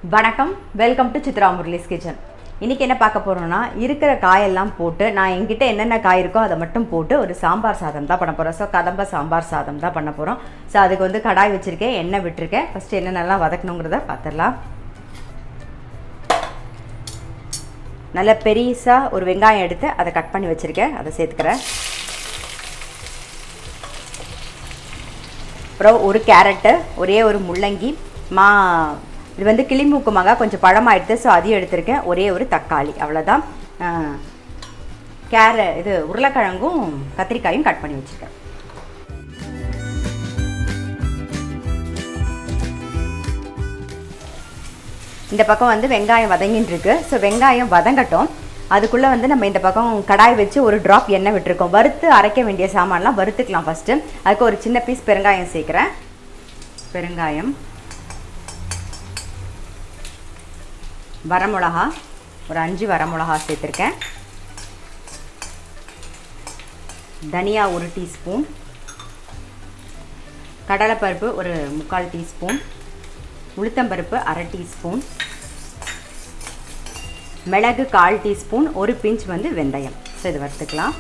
வணக்கம், welcome to Chitra Murali's kitchen. இன்றைக்கி என்ன பார்க்க போகிறோன்னா, இருக்கிற காயெல்லாம் போட்டு நான் என்கிட்ட என்னென்ன காய் இருக்கோ அதை மட்டும் போட்டு ஒரு சாம்பார் சாதம் தான் பண்ண போகிறோம். ஸோ கதம்ப சாம்பார் சாதம் தான் பண்ண போகிறோம். ஸோ அதுக்கு வந்து கடாய் வச்சுருக்கேன், எண்ணெய் விட்டுருக்கேன். ஃபஸ்ட்டு என்னென்னலாம் வதக்கணுங்கிறத பார்த்துடலாம். நல்ல பெருசாக ஒரு வெங்காயம் எடுத்து அதை கட் பண்ணி வச்சுருக்கேன், அதை சேர்த்துக்கிறேன். அப்புறம் ஒரு கேரட்டு, ஒரே ஒரு முள்ளங்கி, இது வந்து கிளிமூக்கு மாங்காய் கொஞ்சம் பழமாகிடுது, ஸோ அதையும் எடுத்திருக்கேன். ஒரே ஒரு தக்காளி, அவ்வளோதான். இது உருளைக்கிழங்கும் கத்திரிக்காயும் கட் பண்ணி வச்சுருக்கேன். இந்த பக்கம் வந்து வெங்காயம் வதங்கின்னு இருக்கு. ஸோ வெங்காயம் வதங்கட்டும். அதுக்குள்ளே வந்து நம்ம இந்த பக்கம் கடாய் வச்சு ஒரு ட்ராப் எண்ணெய் விட்டுருக்கோம். வறுத்து அரைக்க வேண்டிய சாமான்லாம் வறுத்துக்கலாம் ஃபஸ்ட்டு. அதுக்கு ஒரு சின்ன பீஸ் பெருங்காயம் சேர்க்குறேன். பெருங்காயம், வரமிளகா ஒரு 5 வரமிளகா சேர்த்துருக்கேன். தனியா 1 டீஸ்பூன், கடலைப்பருப்பு ஒரு 3/4 டீஸ்பூன், உளுத்தம்பருப்பு 1/2 டீஸ்பூன், மிளகு 1/4 டீஸ்பூன், ஒரு பிஞ்ச் வந்து வெந்தயம். ஸோ இது வறுத்துக்கலாம்.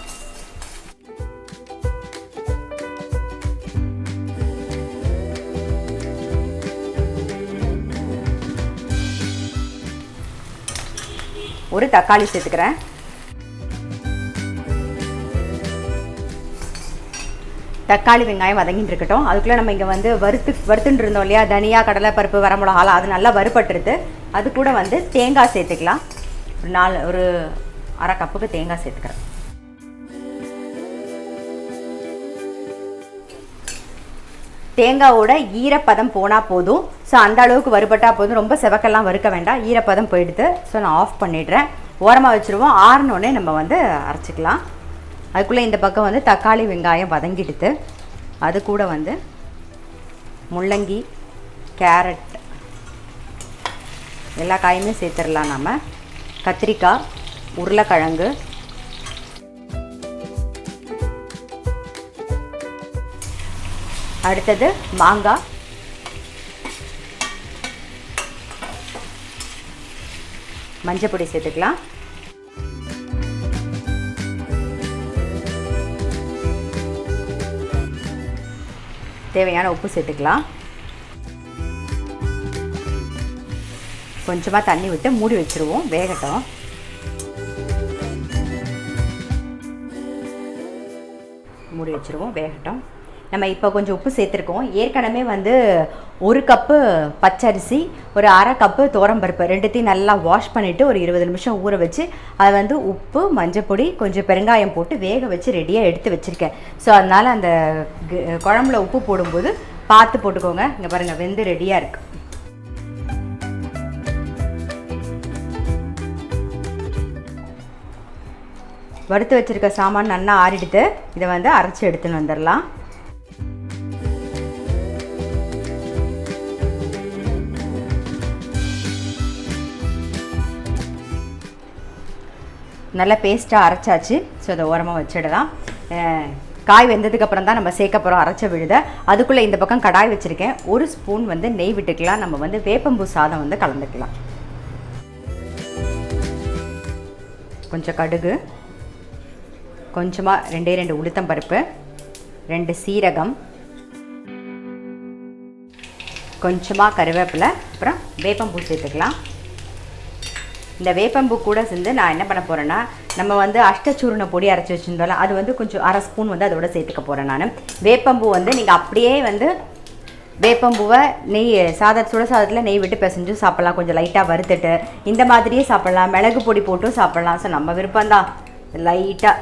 ஒரு தக்காளி சேர்த்துக்கிறேன். தக்காளி வெங்காயம் வதங்கிட்டு இருக்கட்டும். அதுக்குள்ளே நம்ம இங்கே வந்து வறுத்துட்டு இருந்தோம் இல்லையா, தனியா கடலைப்பருப்பு வரமிளகாலாம், அது நல்லா வறுபட்டுருது. அது கூட வந்து தேங்காய் சேர்த்துக்கலாம். ஒரு 1/2 கப்புக்கு தேங்காய் சேர்த்துக்கிறேன். தேங்காவோட ஈரப்பதம் போனால் போதும். ஸோ அந்த அளவுக்கு வறுபட்டால் போதும், ரொம்ப செவக்கெல்லாம் வறுக்க வேண்டாம். ஈரப்பதம் போயிடுது. ஸோ நான் ஆஃப் பண்ணிடுறேன், ஓரமாக வச்சுருவோம். ஆறினோடனே நம்ம வந்து அரைச்சிக்கலாம். அதுக்குள்ளே இந்த பக்கம் வந்து தக்காளி வெங்காயம் வதங்கிடுது. அது கூட வந்து முள்ளங்கி, கேரட், எல்லா காயுமே சேர்த்துடலாம். நம்ம கத்திரிக்காய், உருளைக்கிழங்கு, அடுத்தது மாங்காய், மஞ்சள் பொடி சேர்த்துக்கலாம். தேவையான உப்பு சேர்த்துக்கலாம். கொஞ்சமாக தண்ணி விட்டு மூடி வச்சுருவோம், வேகட்டும். மூடி வச்சுருவோம், வேகட்டும். நம்ம இப்போ கொஞ்சம் உப்பு சேர்த்துருக்கோம். ஏற்கனவே வந்து 1 கப்பு பச்சரிசி, ஒரு 1/2 கப்பு துவரம்பருப்பு, ரெண்டுத்தையும் நல்லா வாஷ் பண்ணிவிட்டு ஒரு 20 நிமிஷம் ஊற வச்சு அதை வந்து உப்பு, மஞ்சப்பொடி, கொஞ்சம் பெருங்காயம் போட்டு வேக வச்சு ரெடியாக எடுத்து வச்சுருக்கேன். ஸோ அதனால் அந்த குழம்புல உப்பு போடும்போது பார்த்து போட்டுக்கோங்க. இங்கே பாருங்கள், வெந்து ரெடியாக இருக்குது. வறுத்து வச்சுருக்க சாமான் நல்லா ஆறிடுத்து. இதை வந்து அரைச்சி எடுத்துன்னு வந்துடலாம். நல்லா பேஸ்ட்டாக அரைச்சாச்சு. ஸோ அதை ஓரமாக வச்சிடலாம். காய் வெந்ததுக்கப்புறம் தான் நம்ம சேர்க்க போகிறோம் அரைச்ச விழுத. அதுக்குள்ளே இந்த பக்கம் கடாய் வச்சுருக்கேன். 1 ஸ்பூன் வந்து நெய் விட்டுக்கலாம். நம்ம வந்து வேப்பம்பூ சாதம் வந்து கலந்துக்கலாம். கொஞ்சம் கடுகு, கொஞ்சமாக 2 உளுத்தம்பருப்பு, 2 சீரகம், கொஞ்சமாக கருவேப்பிலை, அப்புறம் வேப்பம்பூ சேர்த்துக்கலாம். இந்த வேப்பம்பூ கூட சேர்ந்து நான் என்ன பண்ண போகிறேன்னா, நம்ம வந்து அஷ்டச்சூர்ண பொடி அரைச்சி வச்சுருந்தோம்ல, அது வந்து கொஞ்சம் 1/2 ஸ்பூன் வந்து அதோட சேர்த்துக்க போகிறேன் நான். வேப்பம்பூ வந்து நீங்கள் அப்படியே வந்து வேப்பம்பூவை நெய் சுட சாதத்தில் நெய் விட்டு பிசைஞ்சு சாப்பிட்லாம். கொஞ்சம் லைட்டாக வறுத்துட்டு இந்த மாதிரியே சாப்பிட்லாம். மிளகு பொடி போட்டும் சாப்பிட்லாம். ஸோ நம்ம விருப்பம்தான். லைட்டாக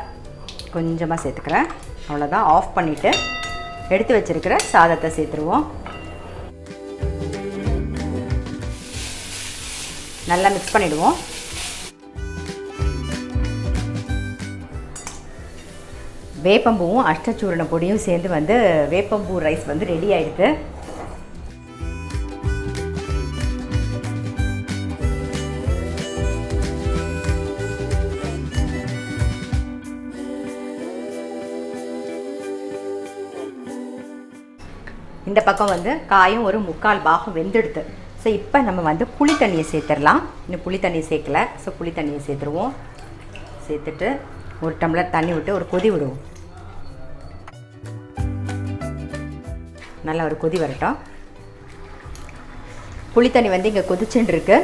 கொஞ்சமாக சேர்த்துக்கிறேன், அவ்வளோதான். ஆஃப் பண்ணிவிட்டு எடுத்து வச்சுருக்கிற சாதத்தை சேர்த்துருவோம். நல்லா மிக்ஸ் பண்ணிவிடுவோம். வேப்பம்பூவும் அஷ்டச்சூரண பொடியும் சேர்ந்து வந்து வேப்பம்பூ ரைஸ் வந்து ரெடி ஆகிடுது. இந்த பக்கம் வந்து காயும் ஒரு 3/4 பாகம் வெந்தெடுத்து. ஸோ இப்போ நம்ம வந்து புளி தண்ணியை சேர்த்துடலாம். இன்னும் புளி தண்ணியை சேர்க்கல. ஸோ புளி தண்ணியை சேர்த்துருவோம். சேர்த்துட்டு ஒரு டம்ளர் தண்ணி விட்டு ஒரு கொதி விடுவோம். நல்லா ஒரு கொதி வரட்டும். புளி தண்ணி வந்து இங்கே கொதிச்சுன்னு இருக்கு.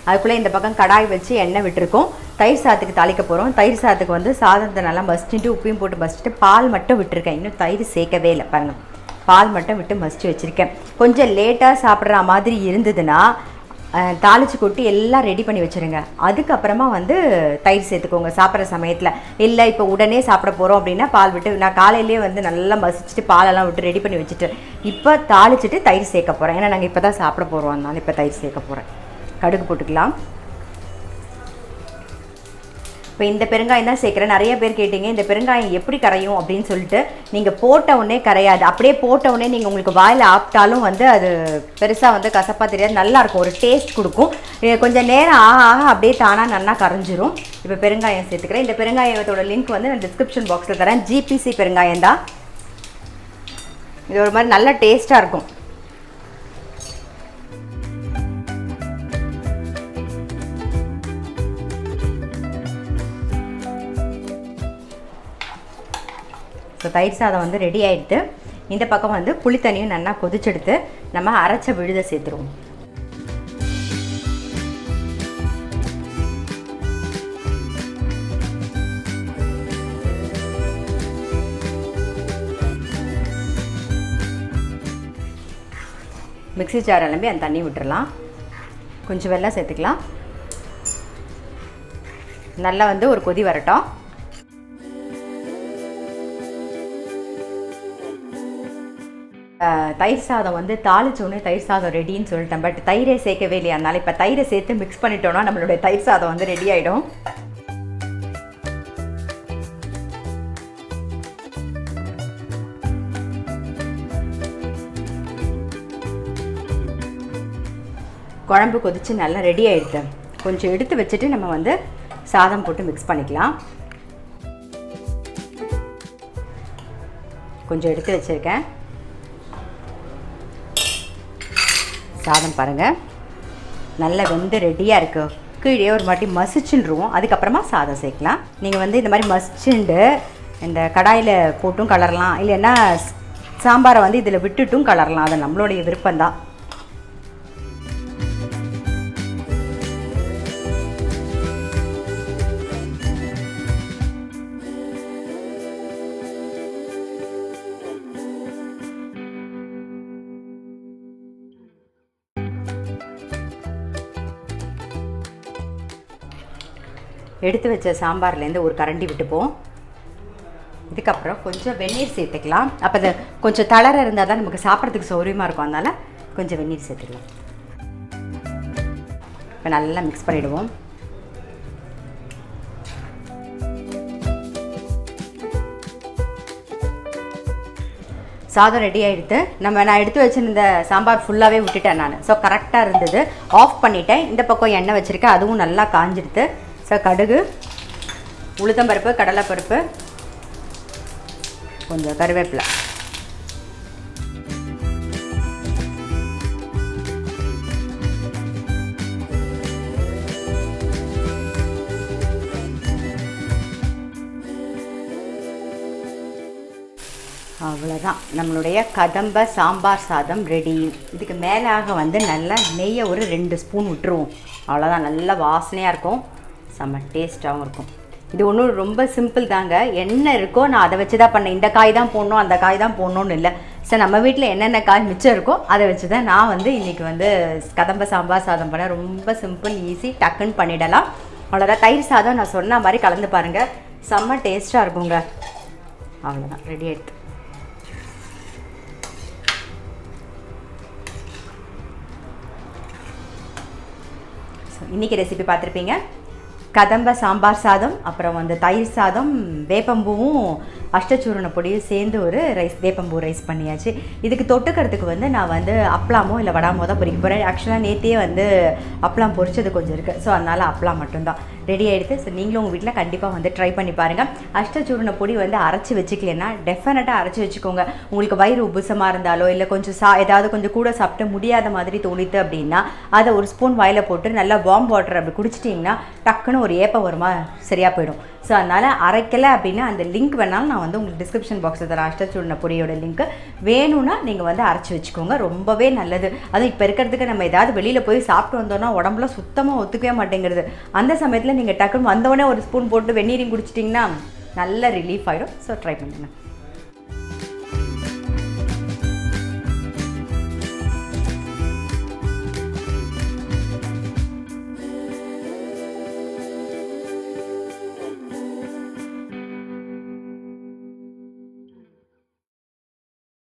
அதுக்குள்ளே இந்த பக்கம் கடாய் வச்சு எண்ணெய் விட்டுருக்கோம். தயிர் சாதத்துக்கு தாளிக்க போகிறோம். தயிர் சாதத்துக்கு வந்து சாதத்தை நல்லா மசிச்சுட்டு உப்பையும் போட்டு மசிச்சுட்டு பால் மட்டும் விட்டுருக்கேன். இன்னும் தயிர் சேர்க்கவே இல்லை பாருங்கள். பால் மட்டும் விட்டு மசிச்சு வச்சுருக்கேன். கொஞ்சம் லேட்டாக சாப்பிட்ற மாதிரி இருந்ததுன்னா தாளித்து கொட்டி எல்லாம் ரெடி பண்ணி வச்சுருங்க. அதுக்கப்புறமா வந்து தயிர் சேர்த்துக்கோங்க சாப்பிட்ற சமயத்தில். இல்லை இப்போ உடனே சாப்பிட போகிறோம் அப்படின்னா பால் விட்டு, நான் காலையிலேயே வந்து நல்லா மசிச்சுட்டு பாலெல்லாம் விட்டு ரெடி பண்ணி வச்சுட்டு இப்போ தாளிச்சிட்டு தயிர் சேர்க்க போகிறேன். ஏன்னா நாங்கள் இப்போ தான் சாப்பிட போகிறோம், அதனால இப்போ தயிர் சேர்க்க போகிறேன். கடுகு போட்டுக்கலாம். இப்போ இந்த பெருங்காயம் தான் சேர்க்குறேன். நிறைய பேர் கேட்டிங்க இந்த பெருங்காயம் எப்படி கரையும் அப்படின்னு சொல்லிட்டு. நீங்கள் போட்ட உடனே கரையாது. அப்படியே போட்ட உடனே நீங்கள் உங்களுக்கு வாயில் ஆப்பிட்டாலும் வந்து அது பெருசாக வந்து கசப்பாக தெரியாது, நல்லாயிருக்கும், ஒரு டேஸ்ட் கொடுக்கும். கொஞ்சம் நேரம் ஆக ஆக அப்படியே தானாக நல்லா கரைஞ்சிரும். இப்போ பெருங்காயம் சேர்த்துக்கிறேன். இந்த பெருங்காயத்தோட லிங்க் வந்து நான் டிஸ்கிரிப்ஷன் பாக்ஸில் தரேன். GPC பெருங்காயம் தான். இது ஒரு மாதிரி நல்ல டேஸ்ட்டாக இருக்கும். ஸோ தயிர் சாதம் வந்து ரெடி ஆகிடுது. இந்த பக்கம் வந்து புளி தண்ணியும் நல்லா கொதிச்செடுத்து நம்ம அரைச்ச விழுதை சேர்த்துருவோம். மிக்ஸி ஜார் அலம்பி அந்த தண்ணி விட்டுறலாம். கொஞ்சம் வெல்லம் சேர்த்துக்கலாம். நல்லா வந்து ஒரு கொதி வரட்டும். தயிர் சாதம் வந்து தாளிச்சோடனே தயிர் சாதம் ரெடின்னு சொல்லிட்டேன். பட் தயிரை சேர்க்கவே இல்லையா, அதனால் இப்போ தயிரை சேர்த்து மிக்ஸ் பண்ணிட்டோன்னா நம்மளுடைய தயிர் சாதம் வந்து ரெடி ஆகிடும். குழம்பு கொதித்து நல்லா ரெடி ஆகிடுது. கொஞ்சம் எடுத்து வச்சுட்டு நம்ம வந்து சாதம் போட்டு மிக்ஸ் பண்ணிக்கலாம். கொஞ்சம் எடுத்து வச்சுருக்கேன். சாதம் பாருங்கள் நல்லா வெந்து ரெடியாக இருக்குது. கீழே ஒரு மாட்டி மசிச்சுருவோம். அதுக்கப்புறமா சாதம் சேர்க்கலாம். நீங்கள் வந்து இந்த மாதிரி மசிச்சுண்டு இந்த கடாயில் போட்டும் கலரலாம், இல்லைன்னா சாம்பாரை வந்து இதில் விட்டுட்டும் கலரலாம். அது நம்மளுடைய விருப்பம்தான். எடுத்து வச்ச சாம்பார்லேருந்து ஒரு கரண்டி விட்டுப்போம். இதுக்கப்புறம் கொஞ்சம் வெந்நீர் சேர்த்துக்கலாம். அப்போ அது கொஞ்சம் தளர இருந்தால் தான் நமக்கு சாப்பிட்றதுக்கு சௌரியமாக இருக்கும். அதனால் கொஞ்சம் வெந்நீர் சேர்த்துக்கலாம். இப்போ நல்லா மிக்ஸ் பண்ணிவிடுவோம். சாதம் ரெடி ஆகிடுது. நான் எடுத்து வச்சுருந்த சாம்பார் ஃபுல்லாகவே விட்டுட்டேன் நான். ஸோ கரெக்டாக இருந்தது. ஆஃப் பண்ணிவிட்டேன். இந்த பக்கம் எண்ணெய் வச்சுருக்கேன், அதுவும் நல்லா காஞ்சிடுது. ஸோ கடுகு, உளுத்தம்பருப்பு, கடலைப்பருப்பு, கொஞ்சம் கருவேப்பிலை, அவ்வளோதான். நம்மளுடைய கதம்ப சாம்பார் சாதம் ரெடி. இதுக்கு மேலாக வந்து நல்லா நெய்யை ஒரு 2 ஸ்பூன் விட்டுருவோம். அவ்வளோதான். நல்லா வாசனையாக இருக்கும், செம்ம டேஸ்ட்டாகவும் இருக்கும். இது ஒன்றும் ரொம்ப சிம்பிள் தாங்க. என்ன இருக்கோ நான் அதை வச்சு தான் பண்ணேன். இந்த காய் தான் போடணும், அந்த காய் தான் போடணும்னு இல்லை. சார் நம்ம வீட்டில் என்னென்ன காய் மிச்சம் இருக்கோ அதை வச்சு தான் நான் வந்து இன்றைக்கி வந்து கதம்ப சாம்பார் சாதம் பண்ண. ரொம்ப சிம்பிள், ஈஸி, டக்குன்னு பண்ணிடலாம். அவ்வளோதான். தயிர் சாதம் நான் சொன்ன மாதிரி கலந்து பாருங்கள், செம்ம டேஸ்ட்டாக இருக்குங்க. அவ்வளோதான், ரெடி ஆகிடுது. இன்றைக்கி ரெசிபி பார்த்துருப்பீங்க. கதம்ப சாம்பார் சாதம், அப்புறம் வந்து தயிர் சாதம், வேப்பம்பூவும் அஷ்டச்சூரண பொடியும் சேர்ந்து ஒரு ரைஸ், வேப்பம்பூ ரைஸ் பண்ணியாச்சு. இதுக்கு தொட்டுக்கிறதுக்கு வந்து நான் வந்து அப்பளாமோ இல்லை வடாமோ தான் பொரிக்க போகிறேன். ஆக்சுவலாக நேற்றே வந்து அப்பளம் பொரிச்சது கொஞ்சம் இருக்குது. ஸோ அதனால் அப்பளம் மட்டும்தான். ரெடி ஆகிடுது. ஸோ நீங்களும் உங்கள் வீட்டில் கண்டிப்பாக வந்து ட்ரை பண்ணி பாருங்கள். அஷ்டச்சூர்ண பொடி வந்து அரைச்சி வச்சுக்கலன்னா டெஃபினட்டாக அரைச்சி வச்சுக்கோங்க. உங்களுக்கு வயிறு உப்புசமாக இருந்தாலோ இல்லை கொஞ்சம் ஏதாவது கொஞ்சம் கூட சாப்பிட்டு முடியாத மாதிரி தோணித்து அப்படின்னா அதை ஒரு ஸ்பூன் வாயில் போட்டு நல்லா வார்ம் வாட்டர் அப்படி குடிச்சிட்டிங்கன்னா டக்குன்னு ஒரு ஏப்பம் வருமா சரியாக போயிடும். ஸோ அதனால் அரைக்கலை அப்படின்னா அந்த லிங்க் வேணாலும் நான் வந்து உங்களுக்கு டிஸ்கிரிப்ஷன் பாக்ஸில் தரேன். அஷ்டச்சூர்ண பொடியோட லிங்க்கு வேணும்னா நீங்கள் வந்து அரைச்சி வச்சுக்கோங்க. ரொம்பவே நல்லது. அதுவும் இப்போ இருக்கிறதுக்கு நம்ம ஏதாவது வெளியில் போய் சாப்பிட்டு வந்தோம்னா உடம்புல சுத்தமாக ஒத்துக்கவே மாட்டேங்கிறது. அந்த சமயத்தில் நீங்கள் டக்குன்னு வந்தோடனே ஒரு ஸ்பூன் போட்டு வெந்நீரையும் குடிச்சிட்டிங்கன்னா நல்ல ரிலீஃப் ஆகிடும். ஸோ ட்ரை பண்ணுங்கள்.